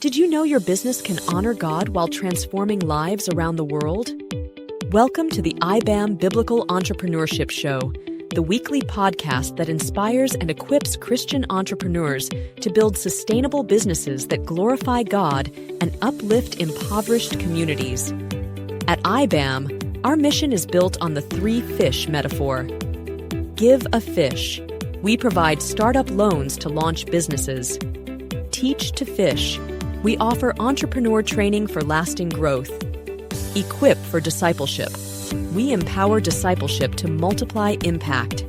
Did you know your business can honor God while transforming lives around the world? Welcome to the iBAM Biblical Entrepreneurship Show, the weekly podcast that inspires and equips Christian entrepreneurs to build sustainable businesses that glorify God and uplift impoverished communities. At iBAM, our mission is built on the three fish metaphor. Give a fish. We provide startup loans to launch businesses. Teach to fish. We offer entrepreneur training for lasting growth. Equip for discipleship. We empower discipleship to multiply impact.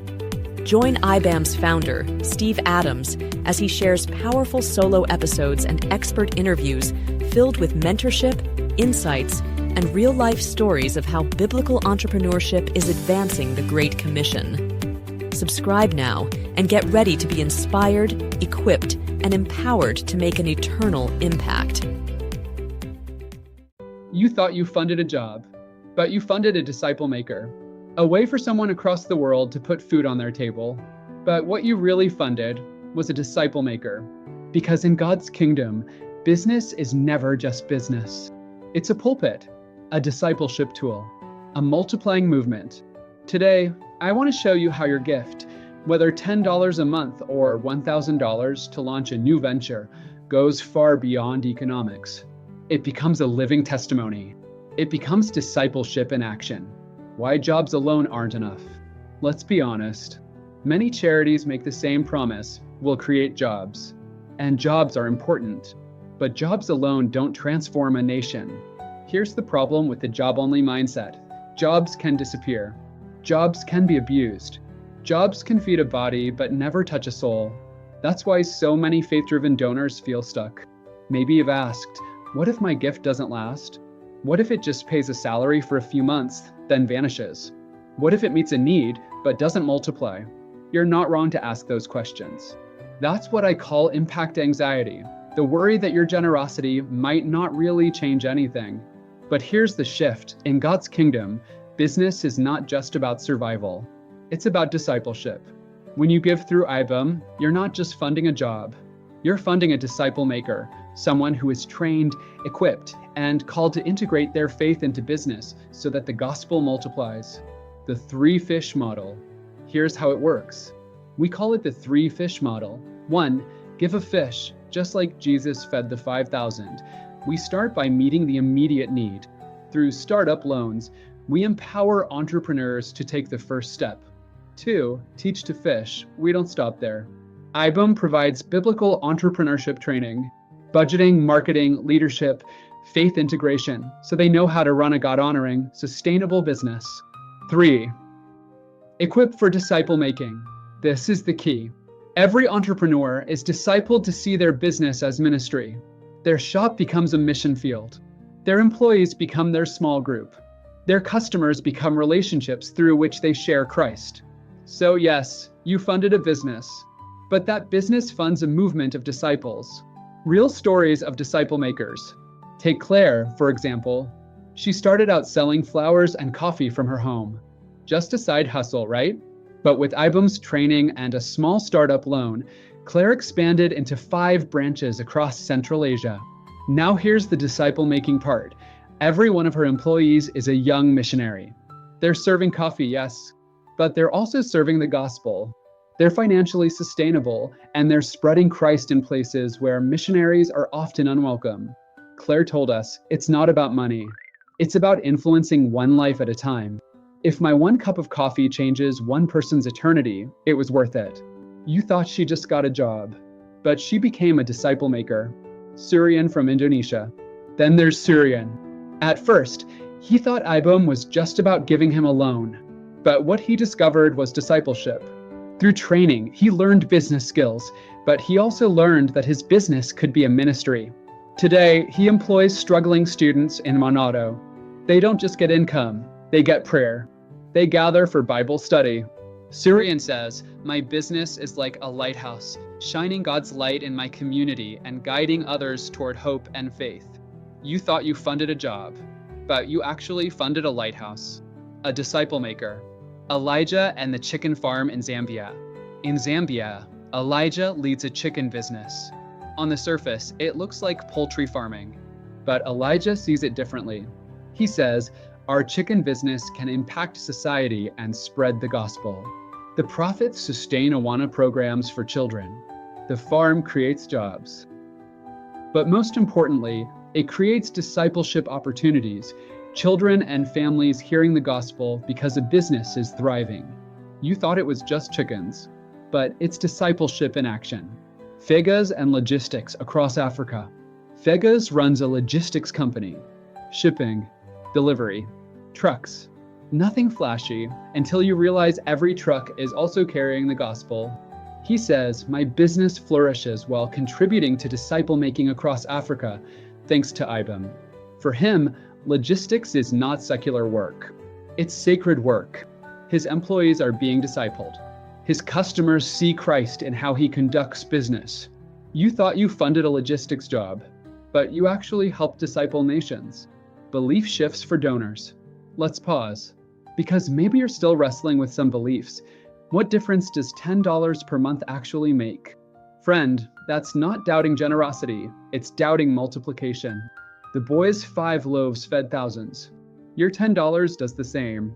Join iBAM's founder, Steve Adams, as he shares powerful solo episodes and expert interviews filled with mentorship, insights, and real-life stories of how biblical entrepreneurship is advancing the Great Commission. Subscribe now and get ready to be inspired, equipped, and empowered to make an eternal impact. You thought you funded a job, but you funded a disciple maker, a way for someone across the world to put food on their table. But what you really funded was a disciple maker, because in God's kingdom, business is never just business. It's a pulpit, a discipleship tool, a multiplying movement. Today, I want to show you how your gift, whether $10 a month or $1,000 to launch a new venture, goes far beyond economics. It becomes a living testimony. It becomes discipleship in action. Why jobs alone aren't enough. Let's be honest. Many charities make the same promise: we'll create jobs. And jobs are important. But jobs alone don't transform a nation. Here's the problem with the job-only mindset. Jobs can disappear. Jobs can be abused. Jobs can feed a body but never touch a soul. That's why so many faith-driven donors feel stuck. Maybe you've asked, what if my gift doesn't last? What if it just pays a salary for a few months, then vanishes? What if it meets a need but doesn't multiply? You're not wrong to ask those questions. That's what I call impact anxiety, the worry that your generosity might not really change anything. But here's the shift. In God's kingdom, business is not just about survival. It's about discipleship. When you give through iBAM, you're not just funding a job. You're funding a disciple maker, someone who is trained, equipped, and called to integrate their faith into business so that the gospel multiplies. The three fish model. Here's how it works. We call it the three fish model. 1, give a fish, just like Jesus fed the 5,000. We start by meeting the immediate need. Through startup loans, we empower entrepreneurs to take the first step. 2, teach to fish. We don't stop there. iBAM provides biblical entrepreneurship training, budgeting, marketing, leadership, faith integration, so they know how to run a God-honoring, sustainable business. 3, equip for disciple making. This is the key. Every entrepreneur is discipled to see their business as ministry. Their shop becomes a mission field. Their employees become their small group. Their customers become relationships through which they share Christ. So yes, you funded a business, but that business funds a movement of disciples. Real stories of disciple makers. Take Claire, for example. She started out selling flowers and coffee from her home. Just a side hustle, right? But with iBAM's training and a small startup loan, Claire expanded into 5 branches across Central Asia. Now here's the disciple-making part. Every one of her employees is a young missionary. They're serving coffee, yes, but they're also serving the gospel. They're financially sustainable, and they're spreading Christ in places where missionaries are often unwelcome. Claire told us, it's not about money. It's about influencing one life at a time. If my 1 cup of coffee changes one person's eternity, it was worth it. You thought she just got a job, but she became a disciple maker. Suryan from Indonesia. Then there's Suryan. At first, he thought iBAM was just about giving him a loan, but what he discovered was discipleship. Through training, he learned business skills, but he also learned that his business could be a ministry. Today, he employs struggling students in Manado. They don't just get income, they get prayer. They gather for Bible study. Suryan says, my business is like a lighthouse, shining God's light in my community and guiding others toward hope and faith. You thought you funded a job, but you actually funded a lighthouse, a disciple maker. Elijah and the chicken farm in Zambia. In Zambia, Elijah leads a chicken business. On the surface, it looks like poultry farming, but Elijah sees it differently. He says, our chicken business can impact society and spread the gospel. The prophets sustain Awana programs for children. The farm creates jobs. But most importantly, it creates discipleship opportunities, children and families hearing the gospel because a business is thriving. You thought it was just chickens, but it's discipleship in action. Fegas and logistics across Africa. Fegas runs a logistics company. Shipping, delivery, trucks. Nothing flashy until you realize every truck is also carrying the gospel. He says, my business flourishes while contributing to disciple making across Africa, thanks to iBAM. For him, logistics is not secular work. It's sacred work. His employees are being discipled. His customers see Christ in how he conducts business. You thought you funded a logistics job, but you actually helped disciple nations. Belief shifts for donors. Let's pause, because maybe you're still wrestling with some beliefs. What difference does $10 per month actually make? Friend, that's not doubting generosity, it's doubting multiplication. The boys' 5 loaves fed thousands. Your $10 does the same.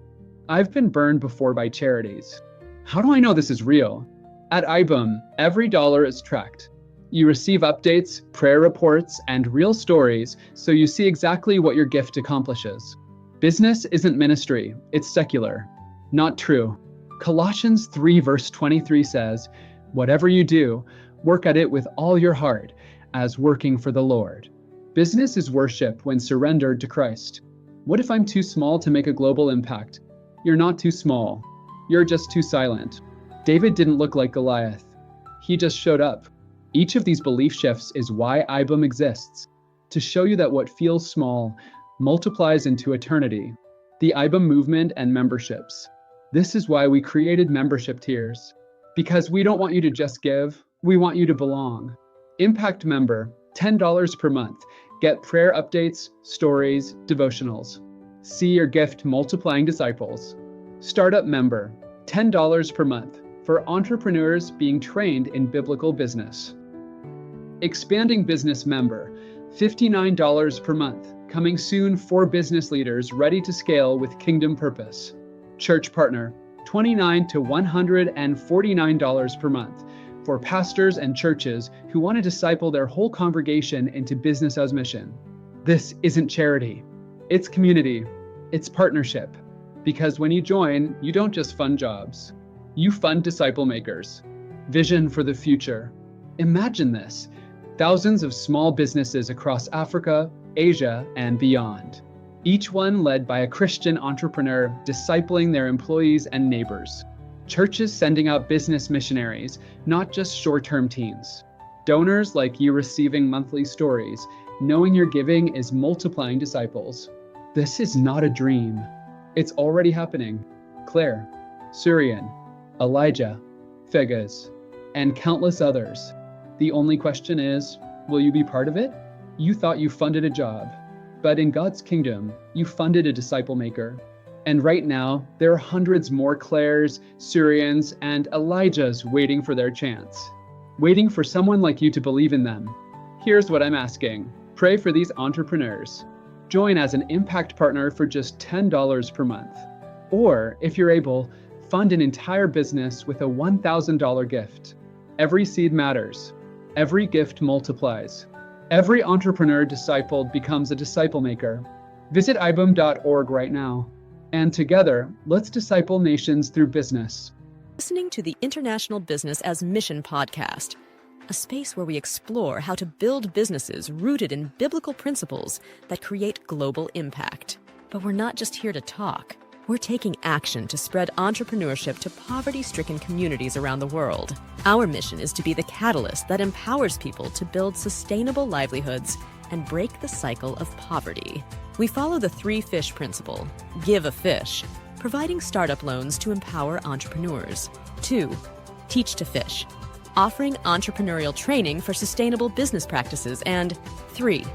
I've been burned before by charities. How do I know this is real? At iBAM, every dollar is tracked. You receive updates, prayer reports, and real stories, so you see exactly what your gift accomplishes. Business isn't ministry, it's secular. Not true. Colossians 3 verse 23 says, whatever you do, work at it with all your heart, as working for the Lord. Business is worship when surrendered to Christ. What if I'm too small to make a global impact? You're not too small. You're just too silent. David didn't look like Goliath. He just showed up. Each of these belief shifts is why iBAM exists, to show you that what feels small multiplies into eternity. The iBAM movement and memberships. This is why we created membership tiers. Because we don't want you to just give, we want you to belong. Impact member, $10 per month. Get prayer updates, stories, devotionals. See your gift multiplying disciples. Startup member, $10 per month for entrepreneurs being trained in biblical business. Expanding business member, $59 per month, coming soon for business leaders ready to scale with kingdom purpose. Church partner, $29 to $149 per month for pastors and churches who want to disciple their whole congregation into business as mission. This isn't charity, it's community, it's partnership. Because when you join, you don't just fund jobs, you fund disciple makers. Vision for the future. Imagine this, thousands of small businesses across Africa, Asia, and beyond. Each one led by a Christian entrepreneur discipling their employees and neighbors. Churches sending out business missionaries, not just short-term teams. Donors like you receiving monthly stories, knowing your giving is multiplying disciples. This is not a dream. It's already happening. Claire, Suryan, Elijah, Fegas, and countless others. The only question is, will you be part of it? You thought you funded a job, but in God's kingdom, you funded a disciple maker. And right now, there are hundreds more Claires, Suryans, and Elijahs waiting for their chance, waiting for someone like you to believe in them. Here's what I'm asking. Pray for these entrepreneurs. Join as an impact partner for just $10 per month. Or, if you're able, fund an entire business with a $1,000 gift. Every seed matters. Every gift multiplies. Every entrepreneur discipled becomes a disciple maker. Visit ibam.org right now. And together, let's disciple nations through business. Listening to the International Business as Mission podcast, a space where we explore how to build businesses rooted in biblical principles that create global impact. But we're not just here to talk. We're taking action to spread entrepreneurship to poverty-stricken communities around the world. Our mission is to be the catalyst that empowers people to build sustainable livelihoods and break the cycle of poverty. We follow the 3 fish principle. Give a fish, providing startup loans to empower entrepreneurs. 2, teach to fish, offering entrepreneurial training for sustainable business practices. And 3,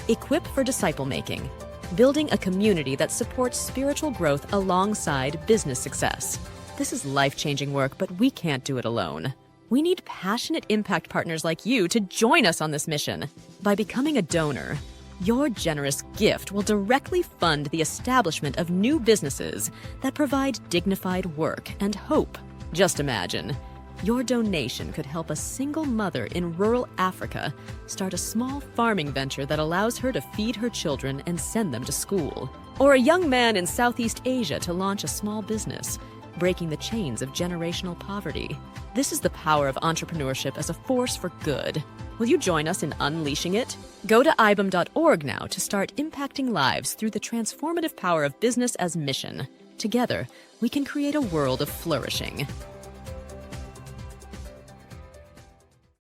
equip for disciple making, building a community that supports spiritual growth alongside business success. This is life-changing work, but we can't do it alone. We need passionate impact partners like you to join us on this mission. By becoming a donor, your generous gift will directly fund the establishment of new businesses that provide dignified work and hope. Just imagine, your donation could help a single mother in rural Africa start a small farming venture that allows her to feed her children and send them to school. Or a young man in Southeast Asia to launch a small business, breaking the chains of generational poverty. This is the power of entrepreneurship as a force for good. Will you join us in unleashing it? Go to ibam.org now to start impacting lives through the transformative power of business as mission. Together, we can create a world of flourishing.